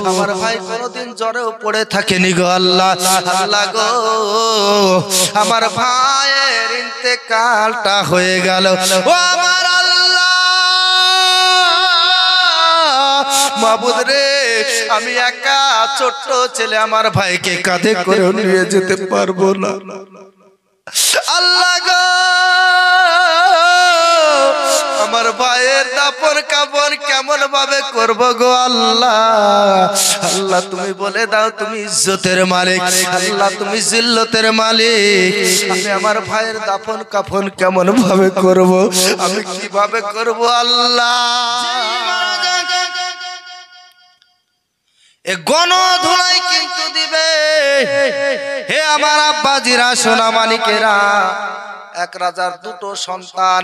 আমার ভাই কোনোদিন জ্বরেও পড়ে থাকেনি গো আল্লাহ। আল্লাহ গো আমার ভাইয়ের ইন্তেকালটা হয়ে গেল। ও আমার আল্লাহ মাবুদ রে, আমি একা ছোট্ট ছেলে আমার ভাইকে কাঁধে করে নিয়ে যেতে পারবো না। আল্লাহ গো আমার ভাইয়ের দাফন কাফন কেমন ভাবে করব গো আল্লাহ। আল্লাহ তুমি বলে দাও, তুমি ইজ্জতের মালিক, আল্লাহ তুমি জিল্লতের মালিক। আমি আমার ভাইয়ের দাফন কাফন কেমন ভাবে করব, আমি কিভাবে করব আল্লাহ। এ গণধোলাই কিন্তু দিবে। হে আমার আব্বাজিরা সোনা মানিকেরা, এক রাজার দুটো সন্তান,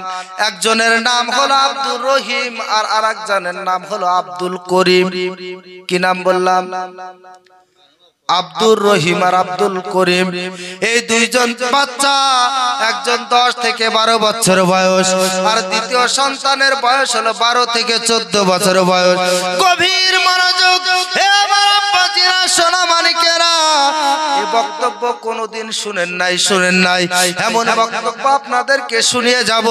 একজনের নাম হলো আব্দুর রহিম আর আরেকজনের নাম হলো আব্দুল করিম। কি নাম বললাম? আব্দুর রহিম আর আব্দুল করিম। এই দুইজন বাচ্চা, একজন 10 থেকে 12 বছর বয়স আর দ্বিতীয় সন্তানের বয়স হলো 12 থেকে 14 বছর বয়স। গভীর মনোযোগ হে আমার আব্বাজিরা সোনা মানিকেরা, এই বক্তব্য কোনোদিন শুনেন নাই, এমন বক্তব্য আপনাদেরকে শুনিয়ে যাব,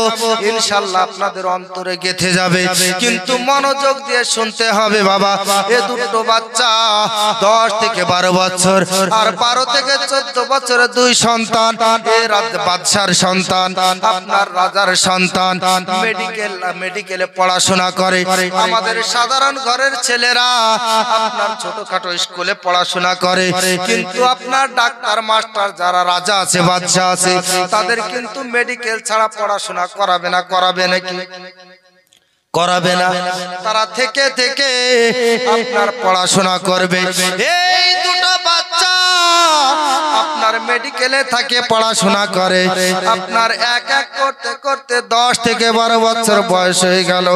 ইনশাআল্লাহ আপনাদের অন্তরে গেঁথে যাবে। কিন্তু মনোযোগ দিয়ে শুনতে হবে বাবা। এ দুটো বাচ্চা 10 থেকে 12 বছর আর 12 থেকে 14 বছরের দুই সন্তান। এ বাদশার সন্তান, আপনার রাজার সন্তান। মেডিকেলে পড়াশোনা করে। আমাদের সাধারণ ঘরের ছেলেরা আপনার ছোটখাটো স্কুলে পড়াশোনা করে, কিন্তু আপনার ডাক্তার মাস্টার যারা রাজা আছে বাদশা আছে, তাদের কিন্তু মেডিকেল ছাড়া পড়াশোনা করাবে না। করাবে নাকি? করাবে না। তারা থেকে থেকে আপনার পড়াশোনা করবে। এই দুটো বাচ্চা আপনার মেডিকেলে থাকে, পড়াশোনা করে। আপনার এক এক করতে করতে 10 থেকে 12 বছর বয়স হয়ে গেল,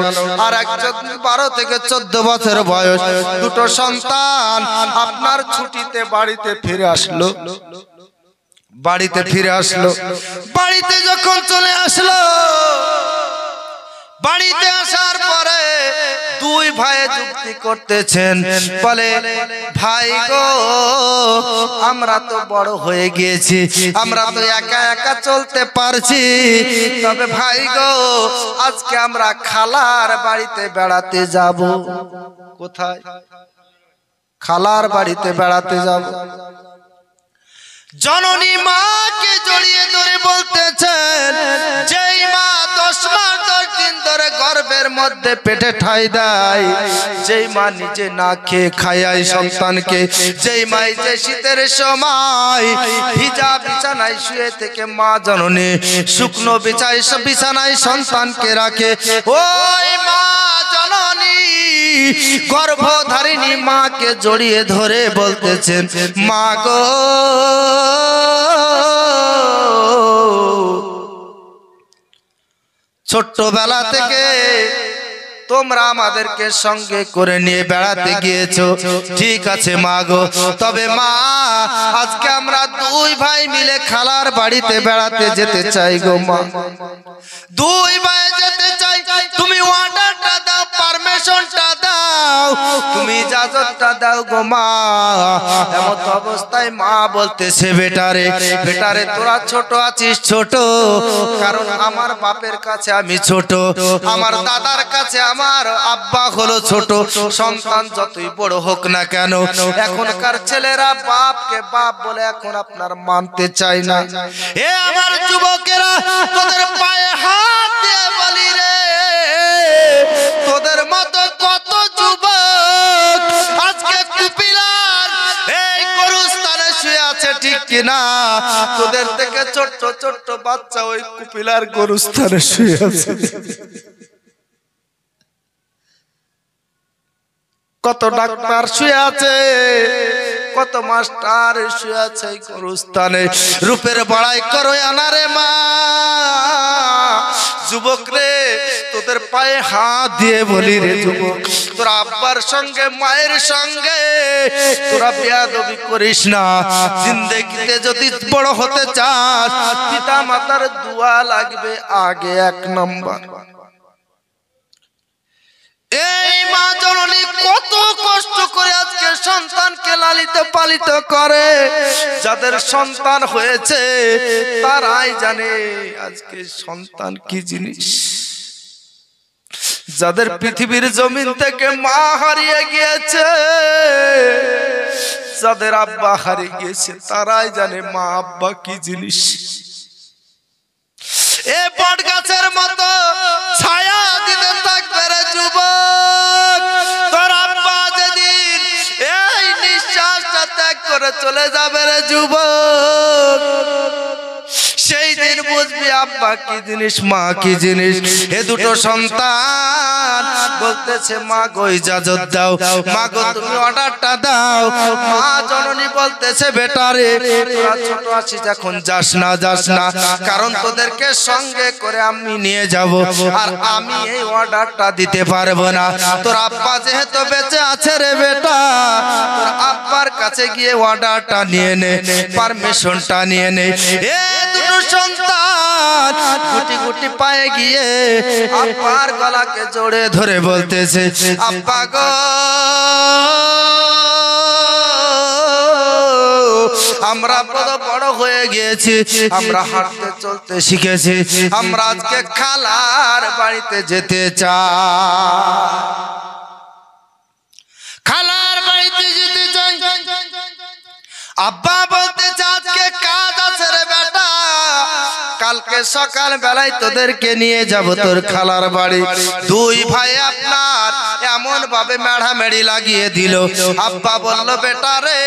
আর একজন 12 থেকে 14 বছর বয়স। দুটো সন্তান আপনার ছুটিতে বাড়িতে ফিরে আসলো। বাড়িতে যখন চলে আসলো, বাড়িতে আসার পরে দুই ভাই যুক্তি করতেছেন, বলে ভাই গো আমরা তো বড় হয়ে গিয়েছি, আমরা তো একা একা চলতে পারছি, তবে ভাই গো আজকে আমরা খালার বাড়িতে বেড়াতে যাব। কোথায়? খালার বাড়িতে বেড়াতে যাব। জননী মাকে জড়িয়ে ধরে বলতেছেন, যেই মা 10 মাস 10 দিন ধরে গর্ভের মধ্যে পেটে ঠাই দেয়, যেই মা নিজে না খেয়ে খায় সন্তানকে, যেই মা যে শীতের সময় ভিজা বিছানায় শুয়ে থেকে মা জননী শুকনো বিছানায় সন্তানকে রাখে, ওই মা জননী গর্ভধারিণী মাকে জড়িয়ে ধরে বলতেছেন, মা গো ছোট্টবেলা থেকে তোমরা আমাদেরকে সঙ্গে করে নিয়ে বেড়াতে গিয়েছো, ঠিক আছে মা গো, তবে মা আজকে আমরা দুই ভাই মিলে খালার বাড়িতে বেড়াতে যেতে চাই গো মা। দুই ভাই যেতে চাই, তুমি অর্ডারটা দাও, পারমিশনটা দাও, তুমি ইজাজতটা দাও গো মা। এমন অবস্থায় মা বলতেছে, বেটারে তোরা ছোট আছিস, ছোট, কারণ আমার বাপের কাছে আমি ছোট, আমার দাদার কাছে আমার আব্বা হলো ছোট। সন্তান যতই বড় হোক না কেন, এখনকার ছেলেরা বাপকে বাপ বলে এখন আপনার মানতে চায় না। এ আমার যুবকেরা, তোদের পায়ে হাত দিয়ে বলি রে, তোদের মতো কত যুবক আজকে কুপিলার এই গরুস্থানে শুয়ে আছে, ঠিক কিনা? তোদের থেকে ছোট্ট ছোট্ট বাচ্চা ওই কুপিলার গরুস্থানে শুয়ে আছে। কত ডাক্তার শুয়ে আছে, কত মাস্টার শুয়ে আছে গরুস্থানে। রূপের বড়াই করো আনারে মা। যুবক রে, তোদের পায়ে হাত দিয়ে বলি রে যুবক, তোরা আব্বার সঙ্গে মায়ের সঙ্গে তোরা বেয়াদবি করিস না। জিন্দেগিতে যদি বড় হতে চাস, পিতা মাতার দোয়া লাগবে আগে 1 নম্বর। এই মা জননী কত কষ্ট করে আজকে সন্তানকে লালিত পালিত করে, যাদের সন্তান হয়েছে তারাই জানে আজকে সন্তান কি জিনিস। যাদের পৃথিবীর জমিন থেকে মা হারিয়ে গিয়েছে, যাদের আব্বা হারিয়ে গিয়েছে, তারাই জানে মা আব্বা কি জিনিস। এ বট গাছের মতো ছায়া দিতে থাকবে রে যুবক, তোর আব্বা যেদিন এই নিঃশ্বাসটা ত্যাগ করে চলে যাবে রে যুবক, সেই দিন বুঝবি আব্বা কি জিনিস, মা কি জিনিস। এ দুটো সন্তান বলতেছে মা গো ইজাজত দাও, মা গো তুমি অর্ডারটা দাও। মা জননী বলতেছে বেটা রে তোরা ছোট আছিস, এখন যাস না যাস না, কারণ তোদেরকে সঙ্গে করে আমি নিয়ে যাব, আর আমি এই অর্ডারটা দিতে পারবো না। তোর আব্বা যেহেতু বেঁচে আছে রে বেটা, তোর আব্বার কাছে গিয়ে অর্ডারটা নিয়ে নে, পারমিশনটা নিয়ে নে। এ দুটো সন্তান গুটি গুটি পায়ে গিয়ে আব্বার গলাকে জড়ে ধরে বলতেছে আব্বা গো আমরা বড় হয়ে গিয়েছি, আমরা হাঁটতে চলতে শিখেছি, আমরা আজকে খালার বাড়িতে যেতে চাই, খালার বাড়িতে যেতে চাই। আব্বা বলতেছে আজকে কাজ আছে রে বেটা, কালকে সকাল বেলায় তোদেরকে নিয়ে যাব তোর খালার বাড়ি। দুই ভাই আপনার এমন ভাবে মেড়ামেড়ি লাগিয়ে দিল। আব্বা বলল বেটা রে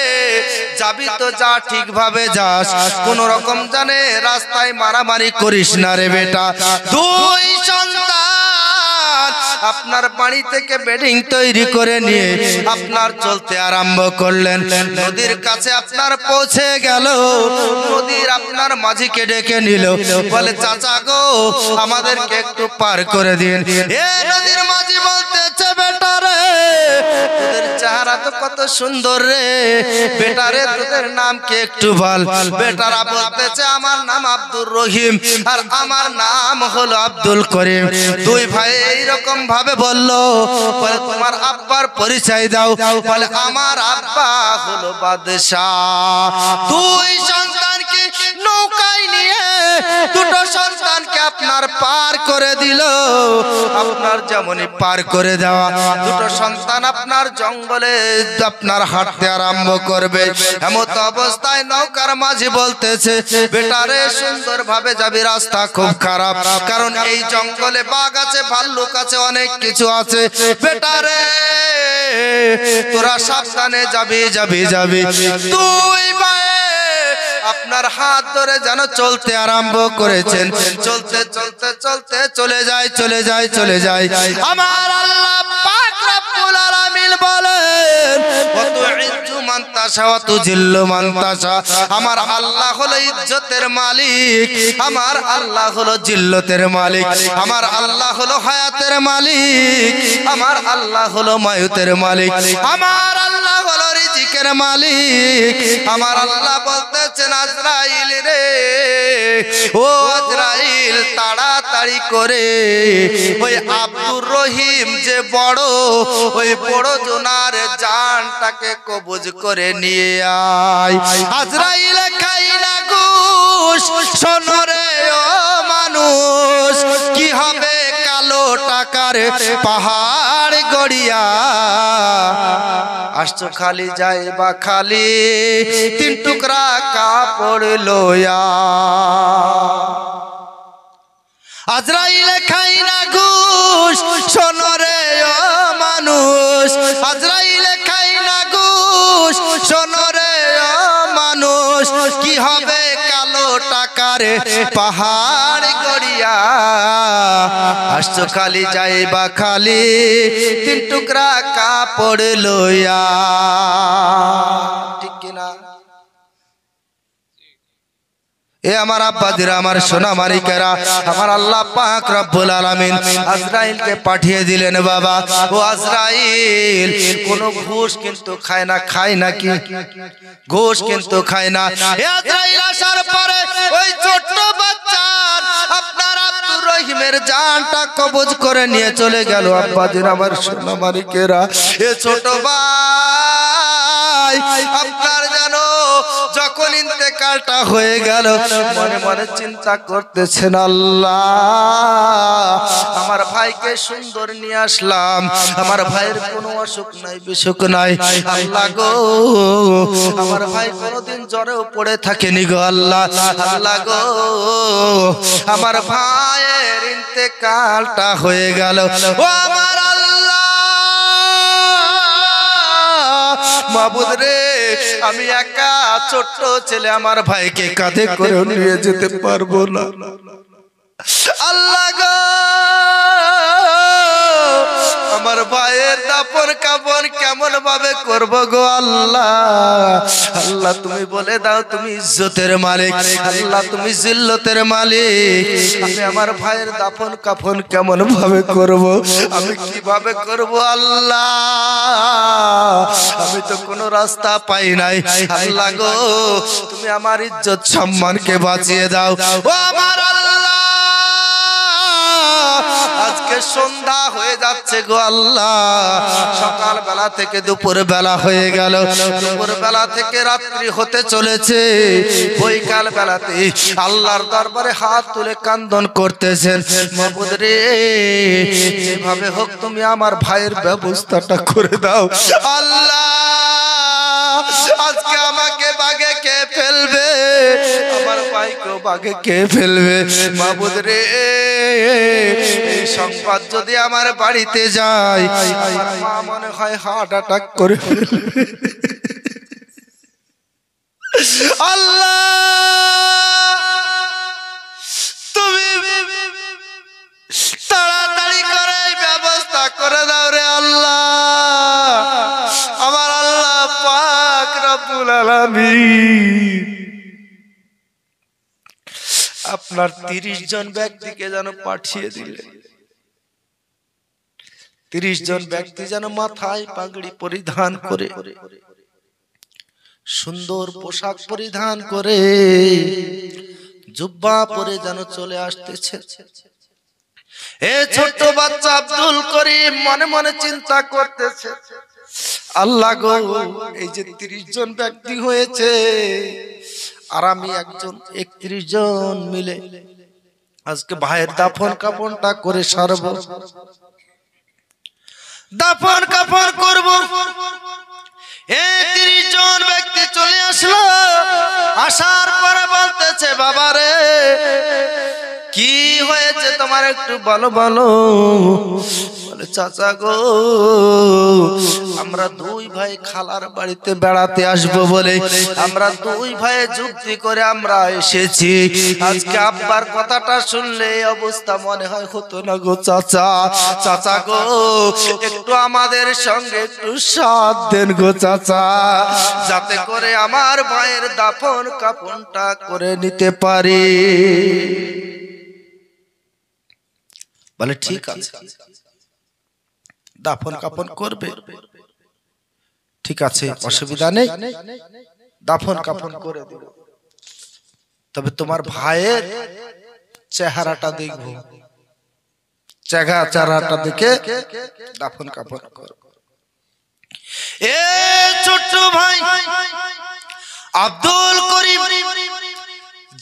যাবি তো যা, ঠিক ভাবে যাস, কোন রকম জানে রাস্তায় মারামারি করিস না রে বেটা। দুই সন্তান আপনার বাড়ি থেকে বেডিং তৈরি করে নিয়ে আপনার চলতে আরম্ভ করলেন। নদীর কাছে আপনার পৌঁছে গেল, নদীর আপনার মাঝিকে ডেকে নিল, বলে চাচা গো আমাদেরকে একটু পার করে দিন। এ নদীর মাঝি বলতেছে বেটা রে তোদের চেহারা তো কত সুন্দর রে, বেটা রে তোদের নাম কি একটু বল। বেটারা বলতেছে আমার নাম আব্দুর রহিম, আর আমার নাম হলো আব্দুল করিম। দুই ভাই এইরকম ভাবে বললো, বলে তোমার আব্বার পরিচয় দাও, বলে আমার আব্বা হলো বাদশাহ। দুই সন্তানকে নৌকায় নিয়ে দুটো সন্তানকে আপনার পার করে দিল। আপনার যেমনই পার করে দেওয়া, দুটো সন্তান আপনার জঙ্গলে আপনার হাঁটতে আরম্ভ করবে। এমত অবস্থায় নৌকার মাঝি বলতেছে বেটারে সুন্দর ভাবে যাবি, রাস্তা খুব খারাপ, কারণ এই জঙ্গলে বাঘ আছে, ভাল্লুক আছে, অনেক কিছু আছে, বেটারে তোরা সাবধানে যাবি যাবি যাবি। দুই ভাই আপনার হাত ধরে যেন চলতে আরম্ভ করেছেন, চলতে চলতে চলতে চলে যায় চলে যায় চলে যায়। আমার আল্লাহ পাক রব্বুল আলামিন বলেন ওয়াতুইজ্জু মান তাশা ওয়া তুজিল্লু মান তাশা। আমার আল্লাহ হলো ইজ্জতের মালিক, আমার আল্লাহ হলো জিল্লতের মালিক, আমার আল্লাহ হলো হায়াতের মালিক, আমার আল্লাহ হলো মায়ুতের মালিক, আমার আল্লাহ হলো রিজিকের মালিক। আমার আল্লাহ বলতেছেন আজরাইল রে, ও আজরাইল তাড়াতাড়ি করে ওই আব্দুর রহিম যে বড়, ওই বড় জোনার জানটাকে কবজ করে নিয়ে আয়। আজরাইল খাই না ঘুষ, শোনো রে ও মানুষ, কি হবে কালো টাকার পাহাড় গড়িয়া, আসছো খালি যায় বা খালি তিন টুকরা কাপড় লয়া। আজরাইল খাই না ঘুষ, শোনো রে ও মানুষ, আজরাইল খাই না ঘুষ, শোনো রে ও মানুষ, কি হবে কালো টাকার পাহাড় গড়িয়া, আসছো খালি যায় বা খালি তিন টুকরা কাপড় লইয়া। ঠিক কিনা? এ আমার আব্বাদিরা, আমার সোনা মারিকেরা, আমার আল্লাহ পাক রব্বুল আলামিন আজরাইলকে পাঠিয়ে দিলেন। বাবা ও আজরাইল কোন ঘুষ কিন্তু খায় না, খায় না কি ঘুষ কিন্তু খায় না। এ আজরাইল আসার পরে ওই ছোট্ট বাচ্চার আপনার আব্দুর রহিমের জানটা কবজ করে নিয়ে চলে গেল। আব্বাদিরা, আমার সোনা মারিকেরা, এ ছোট যখন ইন্তেকালটা হয়ে গেল মনে মনে চিন্তা করতেছেন, আল্লাহ আমার ভাইকে সুন্দর নিয়ে আসলাম, আমার ভাইয়ের কোনো অসুখ নাই বিসুখ নাই, আল্লাহ গো আমার ভাই কোনোদিন জ্বরেও পড়ে থাকেনি গো আল্লাহ, আল্লাহ গো আমার ভাইয়ের ইন্তেকালটা হয়ে গেল, ও আমার আল্লাহ মাবুদ রে, আমি একা ছোট্ট ছেলে আমার ভাইকে কাঁধে করে নিয়ে যেতে পারবো না, আল্লাহ গো আমার ভাইয়ের দাফন কাফন কেমন ভাবে করব গো আল্লাহ, আল্লাহ তুমি বলে দাও, তুমি ইজ্জতের মালিক, আল্লাহ তুমি জিল্লতের মালিক, আমি আমার ভাইয়ের দাফন কাফন কেমন ভাবে করব, আমি কিভাবে করব আল্লাহ, আমি তো কোনো রাস্তা পাই নাই, আল্লাহ গো তুমি আমার ইজ্জত সম্মানকে বাঁচিয়ে দাও, ও আমার আল্লাহ আজকে সন্ধ্যা হয়ে যাচ্ছে গো আল্লাহ, সকাল বেলা থেকে দুপুর বেলা হয়ে গেল, দুপুর বেলা থেকে রাত্রি হতে চলেছে, বৈকাল বেলাতে আল্লাহর দরবারে হাত তুলে কান্দন করতেছেন, মাবুদ রে যেভাবে হোক তুমি আমার ভাইয়ের ব্যবস্থাটা করে দাও, আল্লাহ আজকে আমাকে বাগে কে ফেলবে, আমার ভাইকেও বাগে কে ফেলবে, মাবুদ রে এই সংবাদ যদি আমার বাড়িতে যায় আমার মা মনে হয় হার্ট অ্যাটাক করে ফেলবে, আল্লাহ তুমি তাড়াতাড়ি করে ব্যবস্থা করে দাও রে আল্লাহ, আমার আল্লাহ পাক রব্বুল আলামিন আপনার 30 জন ব্যক্তিকে যেন পাঠিয়ে দিলেন, 30 জন ব্যক্তি যেন মাথায় পাগড়ি পরিধান করে সুন্দর পোশাক পরিধান করে জুব্বা পরে যেন চলে আসতেছে, এ ছোট বাচ্চা আব্দুল করিম মনে মনে চিন্তা করতেছে, আল্লাহ গো এই যে 30 জন ব্যক্তি হয়েছে আর আমি একজন, 31 জন মিলে আজকে ভাইয়ের দাফন কাফনটা করে সারব, দাফন কাফন করব, এই 30 জন ব্যক্তি চলে আসলো, আসার পরে বলতেছে বাবা রে কি হয়েছে তোমার একটু বলো বলো, বলে চাচা গো আমরা 2 ভাই খালার বাড়িতে বেড়াতে আসবো বলে আমরা 2 ভাই যুক্তি করে আমরা এসেছি, আজকে আব্বার কথাটা শুনলে এই অবস্থা মনে হয় হতো না গো চাচা, চাচা গো একটু আমাদের সঙ্গে একটু সাথ দেন গো চাচা, যাতে করে আমার ভাইয়ের দাফন কাফনটা করে নিতে পারি, বলে ঠিক আছে দাফন কাফন করবে, ঠিক আছে অসুবিধা নেই, দাফন কাফন করে দেব, তবে তোমার ভাইয়ের চেহারাটা দেখবো, চেহারাটা দেখে দাফন কাফন করব, এ ছোট্ট ভাই আব্দুল করিম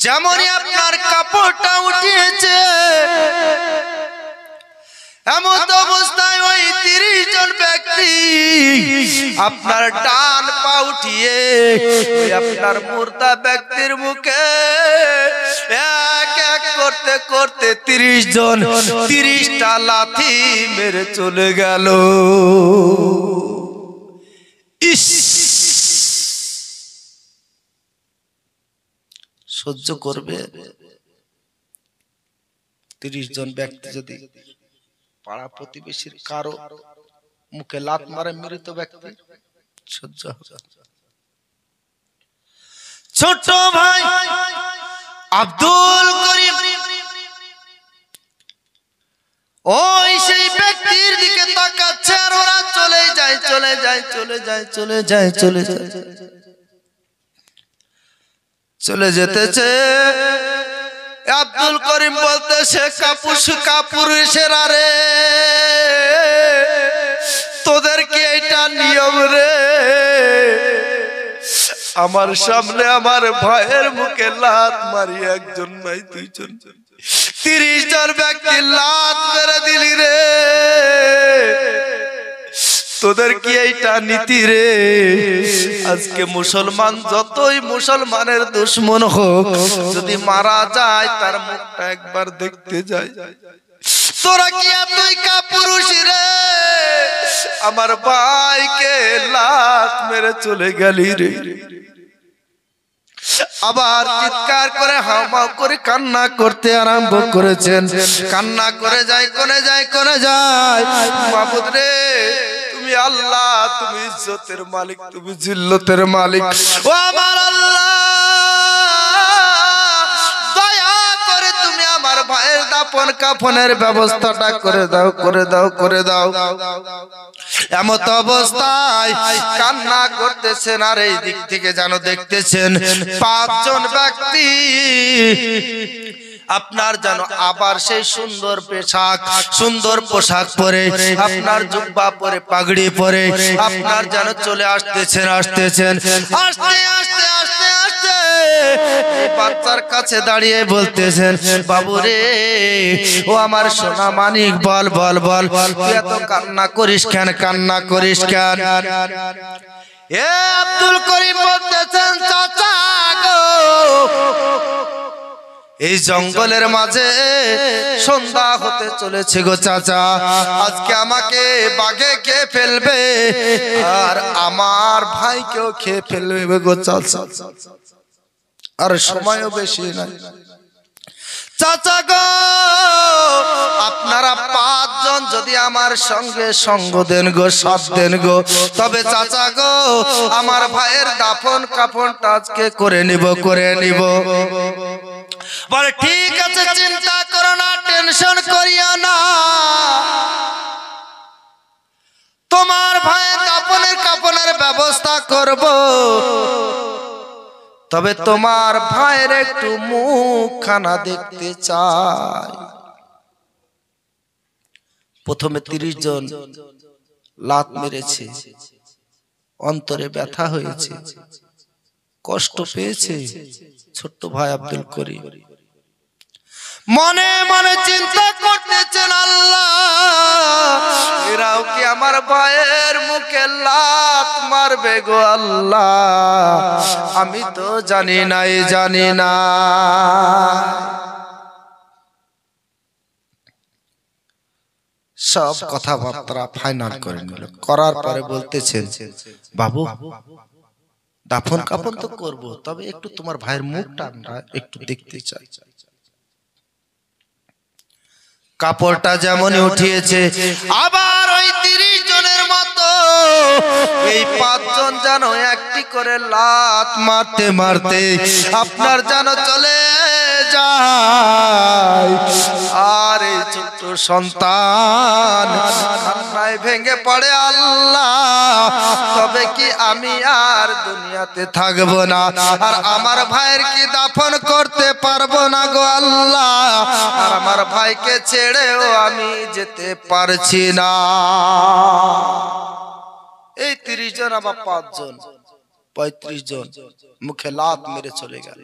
যেমনই আপনার কাপড়টা উঠিয়েছে এমন অবস্থায় ওই 30 জন ব্যক্তি আপনার ডান পা উঠিয়ে ওই আপনার মুর্দা ব্যক্তির মুখে এক এক করতে করতে 30 জন 30টা লাথি মেরে চলে গেল, ইস সহ্য করবে 30 জন ব্যক্তি যদি পাড়া প্রতিবেশীর কারো মুখে লাত মারে মৃত ব্যক্তি, সহ্য হবে? ছোট ভাই আব্দুল করিম ওই সেই ব্যক্তির দিকে তাকাচ্ছে আর ওরা চলে যায় চলে যায় চলে যায় চলে যায় চলে যায় চলে যেতেছে, আব্দুল করিম বলতেছে কাপুরুষেরা রে তোদের কি এটা নিয়ম রে, আমার সামনে আমার ভাইয়ের মুখে লাত মারি একজন নাই দুইজন 30 জন ব্যক্তি লাত মেরে দিলি রে তোদের কি এইটা নীতি রে আজকে মুসলমান যতই মুসলমানের দুশমন হোক যদি মারা যায় তার মুখটা একবার দেখতে যায় তোরা কি এতই কাপুরুষ রে আমার ভাইকে লাত মেরে চলে গেলি রে আবার চিৎকার করে হাওমাও করে কান্না করতে আরম্ভ করেছেন কান্না করে যায় কোনে যায় কোনে যায় মাবুদ রে তুমি আল্লাহ তুমি ইজ্জতের মালিক তুমি জিল্লতের মালিক ও আমার আল্লাহ দয়া করে তুমি আমার ভাইয়ের দাফন কাফনের ব্যবস্থাটা করে দাও করে দাও করে দাও এমত অবস্থায় কান্না করতেছেন আর এই দিক থেকে যেন দেখতেছেন 5 জন ব্যক্তি আপনার যেন আবার সেই সুন্দর পোশাক পরে আপনার জুব্বা পরে পাগড়ি পরে আপনার যেন চলে আসতেছেন আস্তে বাচ্চার কাছে দাঁড়িয়ে বলতেছেন বাবু রে ও আমার সোনা মানিক বল বল বল তুই এত কান্না করিস কেন এ আব্দুল করিম বলতেছেন চাচা গো এই জঙ্গলের মাঝে সন্ধ্যা হতে চলেছে গো চাচা আজকে আমাকে বাঘে খেয়ে ফেলবে আর আমার ভাইকেও খেয়ে ফেলবে গো চাচা আর সময়ও বেশি নাই চাচা গো আপনারা 5 জন যদি আমার সঙ্গে সঙ্গ দেন গো সাথ দেন গো তবে চাচা গো আমার ভাইয়ের দাফন কাফনটা আজকে করে নিব বলে ঠিক আছে চিন্তা করো না টেনশন করিও না তোমার ভাইয়ের দাফনের কাফনের ব্যবস্থা করব তবে তোমার ভাইয়ের একটু মুখখানা দেখতে চাই প্রথমে 30 জন লাত মেরেছে অন্তরে ব্যথা হয়েছে কষ্ট পেয়েছে ছোট্ট ভাই আব্দুল করিম মনে মনে চিন্তা করতেছেন আল্লাহ এরাও কি আমার ভাইয়ের মুখে লাত মারবে গো আল্লাহ আমি তো জানি না সব কথাবার্তা ফাইনাল করে নিল করার পরে বলতেছেন বাবু দাফন কাফন তো করব তবে একটু তোমার ভাইয়ের মুখটা আমরা একটু দেখতে চাই কাপড়টা যেমন উঠিয়েছে আবার ওই 30 জনের মতো এই 5 জন যেন একটি করে লাত মারতে মারতে আপনার যেন চলে যায় আর এই ছোট্ট সন্তান কান্নায় ভেঙে পড়ে আল্লাহ তবে কি আমি আর দুনিয়াতে থাকবো না আর আমার ভাইয়ের কি দাফন করতে পারবো না গো আল্লাহ আর আমার ভাইকে ছেড়েও আমি যেতে পারছি না এই 30 জন আবার 5 জন 35 জন মুখে লাত মেরে চলে গেল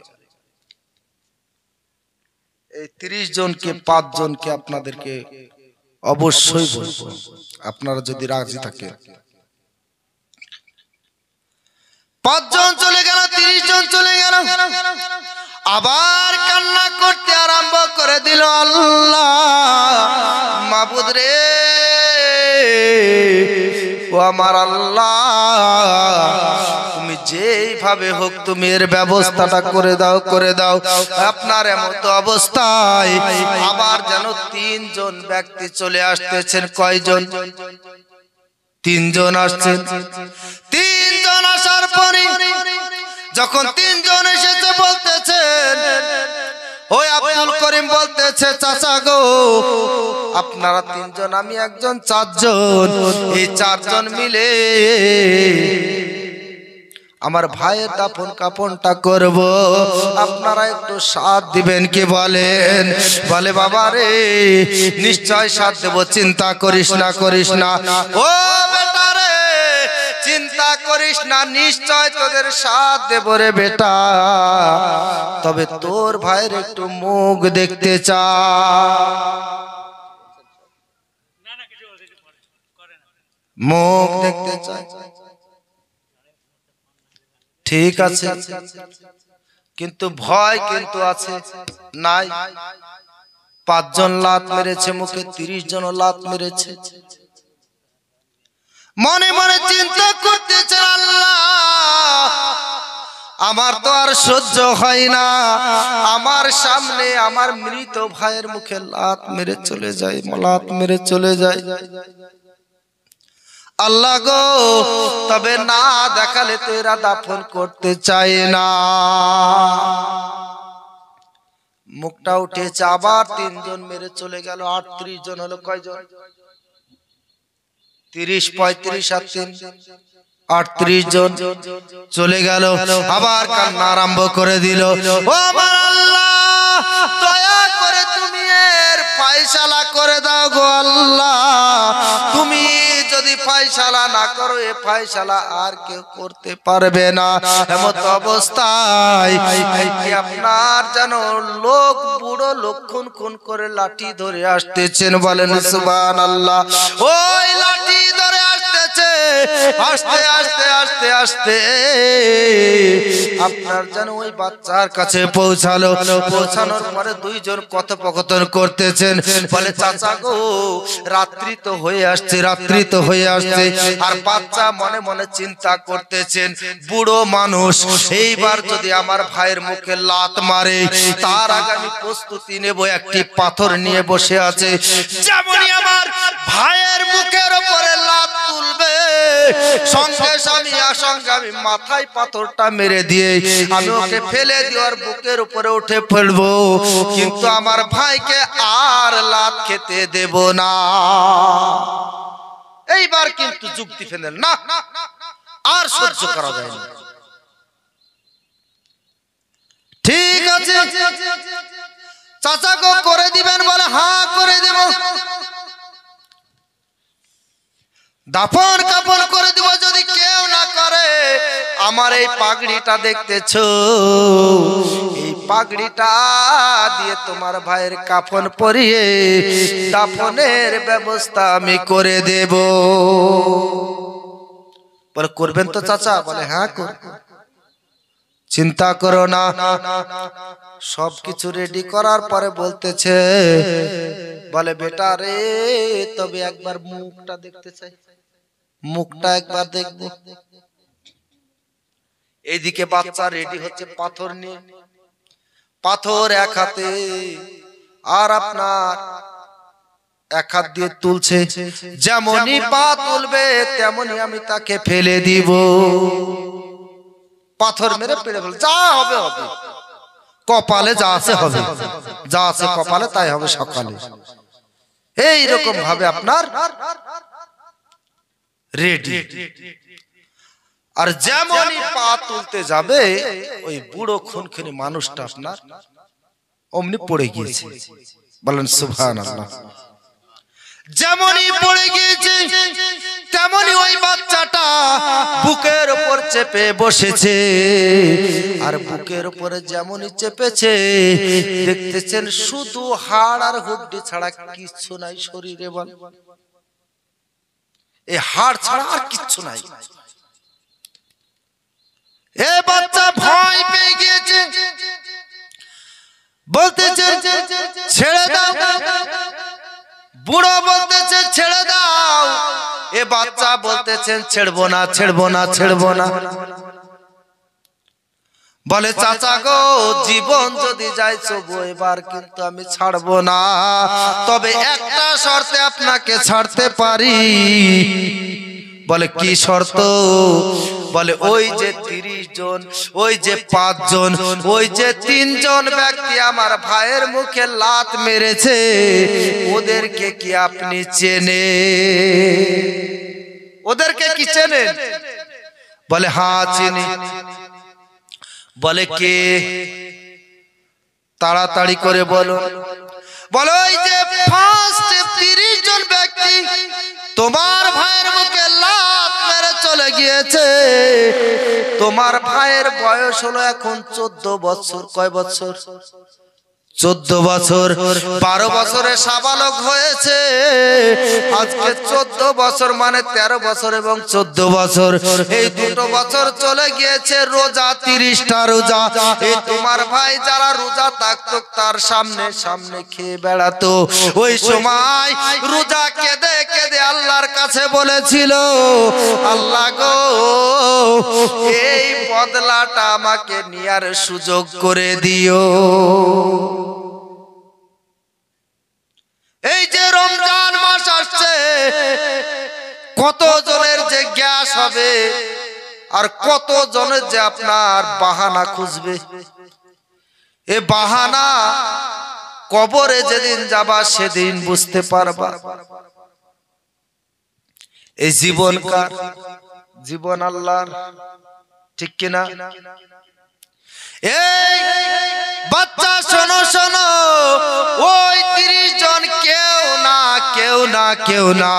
এই 30 জনকে 5 জনকে আপনাদেরকে অবশ্যই বলবো আপনারা যদি রাজি থাকেন 5 জন চলে গেল 30 জন চলে গেল আবার কান্না করতে আরম্ভ করে দিল আল্লাহ মাবুদ রে ও আমার আল্লাহ তুমি যেইভাবে হোক তুমি এর ব্যবস্থাটা করে দাও আপনার এমত অবস্থায় আবার যেন 3 জন ব্যক্তি চলে আসতেছেন কয়জন 3 জন আসছেন 3 জন আসার পরে যখন 3 জন এসেছে বলতেছেন ওই আব্দুল করিম বলতেছে চাচা গো আপনারা 3 জন আমি একজন 4 জন এই 4 জন মিলে আমার ভাইয়ের দাফন কাফনটা করব আপনারা একটু সাথ দিবেন কি বলেন বলে বাবা রে নিশ্চয় সাথ দেব চিন্তা করিস না ও বেটা রে চিন্তা করিস না, নিশ্চয় তোদের সাথ দেব রে বেটা, তবে তোর ভাইয়ের একটু মুখ দেখতে চা। মুখ দেখতে চাই, ঠিক আছে, কিন্তু ভয় কিন্তু আছে নাই। 5 জন লাত মেরেছে মুখে, 30 জন লাত মেরেছে। মনে মনে চিন্তা করতেছে, আল্লাহ আমার তো আর সহ্য হয় না, আমার সামনে আমার মৃত ভাইয়ের মুখে লাত মেরে চলে যায়, লাত মেরে চলে যায়। আল্লাহ গো, তবে না দেখালে তো এরা দাফন করতে চায় না। মুখটা উঠেছে, আবার 3 জন মেরে চলে গেল। 38 জন হলো, কয়জন? 30, 35 আর 3 38 জন চলে গেল। আবার কান্না আরম্ভ করে দিল, ও আমার আল্লাহ, দয়া করে তুমি এর ফয়সালা করে দাও গো আল্লাহ। তুমি যদি ফয়সালা না করো, এ ফয়সালা আর কেউ করতে পারবে না। এমত অবস্থায় আপনার যেন লোক, বুড়ো লোক খুন খুন করে লাঠি ধরে আসতেছেন, বলেন সুবহানাল্লাহ। ওই লাঠি ধরে আসতেছে, আস্তে আস্তে আস্তে আস্তে আপনার যেন ওই বাচ্চার কাছে পৌঁছালো। পৌঁছানোর পরে 2 জন কথোপকথন করতেছেন, বলে চাচা গো, রাত্রি তো হয়ে আসছে, রাত্রি তো হয়ে আসছে। আর বাচ্চা মনে মনে চিন্তা করতেছেন, বুড়ো মানুষ, এইবার যদি আমার ভাইয়ের মুখে লাত মারে, তার আগে আমি প্রস্তুতি নেব। একটি পাথর নিয়ে বসে আছে, যেমনই আমার ভাইয়ের মুখের উপরে লাত তুলবে, সঙ্গে সঙ্গে আমি মাথায় পাথরটা মেরে দিয়ে আমি ওকে ফেলে দেওয়ার বুকের উপরে উঠে ফেলবো, কিন্তু আমার ভাইকে আর লাত খেতে দেব না। এইবার কিন্তু যুক্তি ফেলেন না, আর সহ্য করা যায় না। ঠিক আছে চাচা গো, করে দিবেন? বলে হ্যাঁ করে দেব। দাফন কাফন করে দিব, যদি কেউ না করে, আমার এই পাগড়িটা দেখতেছো, এই পাগড়িটা দিয়ে তোমার ভাইয়ের কাফন পরিয়ে দাফনের ব্যবস্থা আমি করে দেব। বলে করবেন তো চাচা? বলে হ্যাঁ করব। চিন্তা করো না। সবকিছু রেডি করার পরে বলতেছে, বলে বেটা রে, তবে একবার মুখটা দেখতে চাই, মুখটা একবার দেখবো। এইদিকে বাচ্চা রেডি হচ্ছে পাথর নিয়ে, পাথর এক হাতে আর আপনার এক হাত দিয়ে তুলছে। যেমনই পা তুলবে তেমনই আমি তাকে ফেলে দিব। পাথর মেরে পেড়ে ফেলে, যা হবে হবে, কপালে যা আছে হবে, যা আছে কপালে তাই হবে সকালে। এইরকম ভাবে আপনার রেডি। আর যেমনই পা তুলতে যাবে, ওই বুড়ো খুনখুনি মানুষটা আপনার অমনি পড়ে গিয়েছে, বলেন সুবহানাল্লাহ। যেমনই পড়ে গিয়েছে, তেমনই ওই বাচ্চাটা বুকের উপর চেপে বসেছে। আর বুকের উপরে যেমনই চেপেছে, দেখতেছেন শুধু হাড় আর হুড্ডি ছাড়া কিচ্ছু নাই শরীরে। বল, এই হাড় ছাড়া আর কিচ্ছু নাই। এ বাচ্চা ভয় পেয়ে গিয়েছে, বলতেছে ছেড়ে দাও। বুড়ো বলতেছে ছেড়ে দাও। এ বাচ্চা বলতেছেন ছাড়বো না, ছাড়বো না, ছাড়বো না। বলে চাচা গো, জীবন যদি যায় তবু এবার কিন্তু আমি ছাড়বো না, তবে একটা শর্তে আপনাকে ছাড়তে পারি। বলে কি শর্ত? বলে ওই যে 30 জন, ওই যে 5 জন, ওই যে 3 জন ব্যক্তি আমার ভাইয়ের মুখে লাত মেরেছে, ওদেরকে কি আপনি চেনে? ওদেরকে কি চেনেন? বলে হ্যাঁ চিনি। বলে কে? তাড়াতাড়ি করে বলো। বলো ওই যে ফার্স্ট 30 জন ব্যক্তি তোমার ভাইয়ের মুখে লাত মেরে চলে গিয়েছে। তোমার ভাইয়ের বয়স হলো এখন 14 বছর। কয় বছর? 14 বছর। 12 বছরে সাবালক হয়েছে। আজকে 14 বছর মানে 13 বছর এবং 14 বছর, এই দুটো বছর চলে গিয়েছে। রোজা 30টা রোজা। এই তোমার ভাই যারা রোজা থাকতো তার সামনে সামনে খেয়ে বেড়াতো। ওই সময় রোজা কেঁদে কেঁদে আল্লাহর কাছে বলেছিল, আল্লাহ গো, এই বদলাটা আমাকে নেয়ার সুযোগ করে দিও। এই যে রমজান মাস আসছে, কত জনের যে গ্যাস হবে আর কত জনের যে আপনার বাহানা খুঁজবে। এ বাহানা কবরে যেদিন যাবা সেদিন বুঝতে পারবা। এই জীবন কার? জীবন আল্লাহর, ঠিক কিনা? এই বাচ্চা শোনো শোনো, ওই 30 জন কেউ না কেউ না কেউ না,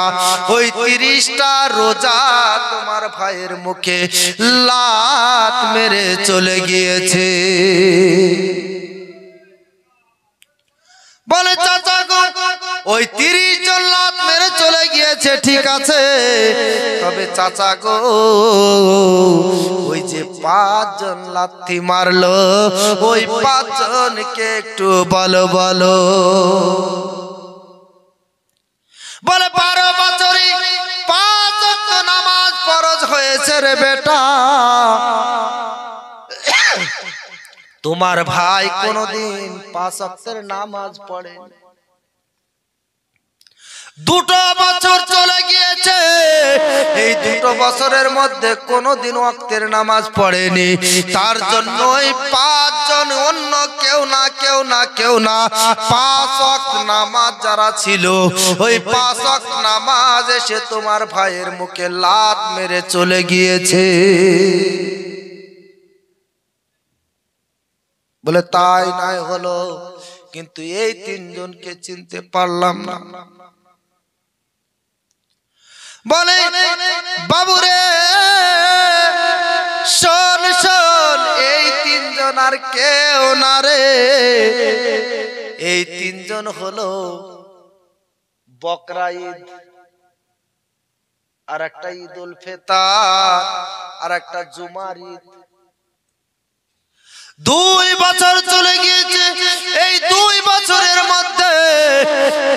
ওই 30টা রোজা তোমার ভাইয়ের মুখে লাত মেরে চলে গিয়েছে। বলে চাচা গো, ওই 30 জন লাত মেরে চলে গিয়েছে, ঠিক আছে, তবে চাচা গো, ওই যে 5 জন লাথি মারলো, ওই 5 জনকে একটু বলো বলো। বলে 12 বছরই 5 ওয়াক্ত নামাজ ফরজ হয়েছে রে বেটা। তোমার ভাই কোনদিন 5 ওয়াক্তের নামাজ পড়ে? 2 বছর চলে গিয়েছে, এই 2 বছরের মধ্যে কোনদিন ওয়াক্তের নামাজ পড়েনি। তার জন্য ওই 5 জন, অন্য কেউ না কেউ না কেউ না, 5 ওয়াক্ত নামাজ যারা ছিল, ওই 5 ওয়াক্ত নামাজ এসে তোমার ভাইয়ের মুখে লাত মেরে চলে গিয়েছে। বলে তাই নাই হলো, কিন্তু এই 3 জনকে চিনতে পারলাম না। বলে বাবুরে শোন শোন, এই 3 জন আর কেউ না রে, এই 3 জন হলো বকরা ঈদ, আর একটা ঈদ উল ফিতর, আর একটা জুমার ঈদ। 2 বছর চলে গিয়েছে, এই 2 বছরের মধ্যে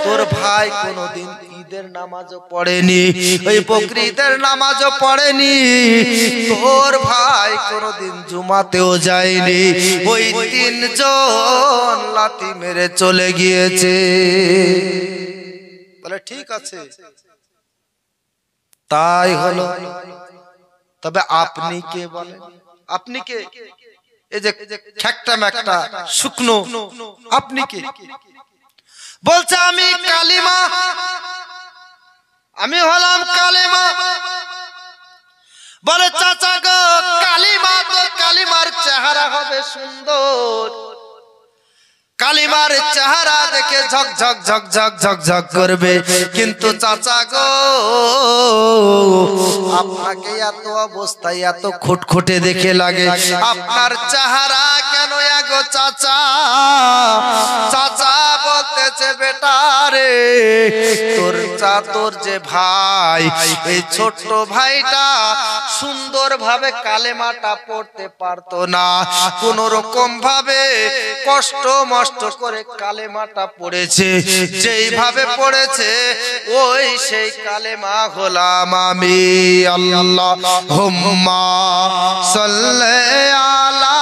তোর ভাই কোনদিন ঈদের নামাজও পড়েনি, ওই বকরিদের নামাজও পড়েনি, তোর ভাই কোনদিন জুমাতেও যায়নি। ওই 3 জন লাথি মেরে চলে গিয়েছে। বলে ঠিক আছে, তাই হলো, তবে আপনি কে বলেন? আপনি কে? এই যে খ্যাকটা ম্যাকটা শুকনো, আপনি কে? বলছে আমি কালিমা, আমি হলাম কালিমা। বলে চাচা গো, কালিমা তো কালিমার চেহারা হবে সুন্দর, কালিমার চেহারা দেখে ঝক ঝক ঝক ঝক ঝক ঝক করবে, কিন্তু চাচা গো, আপনাকে এত অবস্থায় এত খুটখুটে দেখে লাগে, আপনার চেহারা কেন এগো চাচা? চাচা বলতেছে বেটা রে, তোর যে ভাই, এই ছোট্ট ভাইটা সুন্দর ভাবে কালেমাটা পড়তে পারতো না, কোন রকম ভাবে কষ্ট মষ্ট করে কালেমাটা পড়েছে, যেইভাবে পড়েছে ওই সেই কালেমা হলাম আমি। আল্লাহুম্মা সাল্লি আলা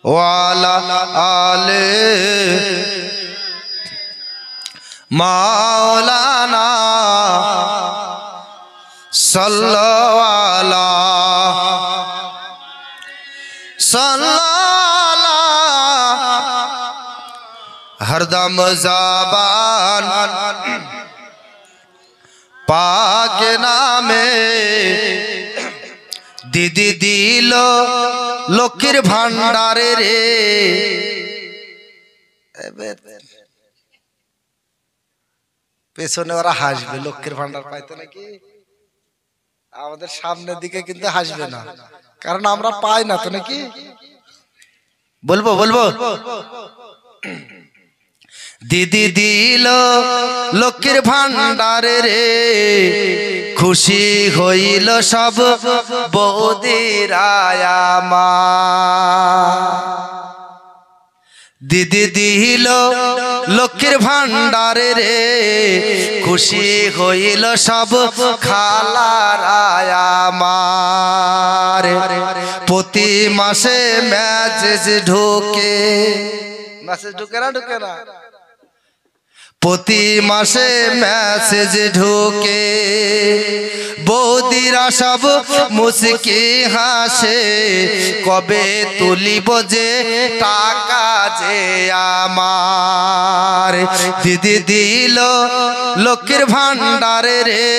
ওয়ালা আলে মাওলানা সাল্লাল্লাহু আলা हरदम ज़बान पाक नामे दिदी दिलो लक्ष्मीर भांडारे रे। পেছনে ওরা হাসবে, লক্ষ্মীর ভান্ডার পাইতে নাকি। আমাদের সামনের দিকে কিন্তু হাসবে না, কারণ আমরা পাই না তো নাকি। বলবো বলবো দিদি দিল লক্ষ্মীর ভান্ডারে রে, খুশি হইল সব বৌদিরা আমার। দিদি দিল লক্ষ্মীর ভান্ডারে রে, খুশি হইল সব খালারা আমার। প্রতি মাসে মেসেজ ঢোকে, মেসেজ ঢোকে না ঢোকে না, প্রতি মাসে মেসেজ ঢোকে, বৌদিরা সব মুস্কি হাসে, কবে তুলিব যে টাকা যে আমার। দিদি দিল লক্ষ্মীর ভান্ডারে রে,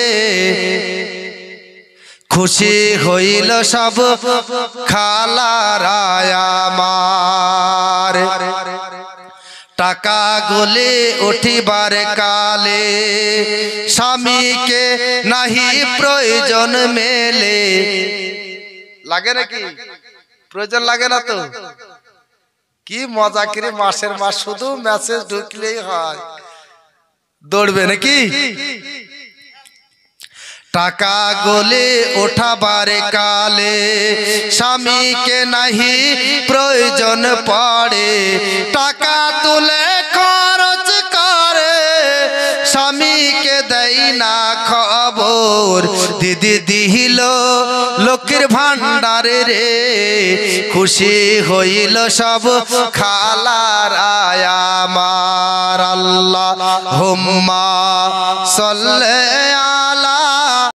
খুশি হইল সব খালারা আমার। টাকা গলে উঠিবার কালে, স্বামীকে নাহি প্রয়োজন মেলে। লাগে নাকি? প্রয়োজন লাগে না তো। কি মজা করে মাসের মাস শুধু মেসেজ ঢুকলেই হয়, দৌড়বে নাকি। টাকা গলে ওঠাবার কালে, স্বামীকে নাহি প্রয়োজন পড়ে, টাকা তুলে খরচ করে, স্বামীকে দেই না খবর। দিদি দিল লক্ষ্মীর ভান্ডারে রে, খুশি হইল সব খালারা আমার। আল্লাহুম্মা সাল্লি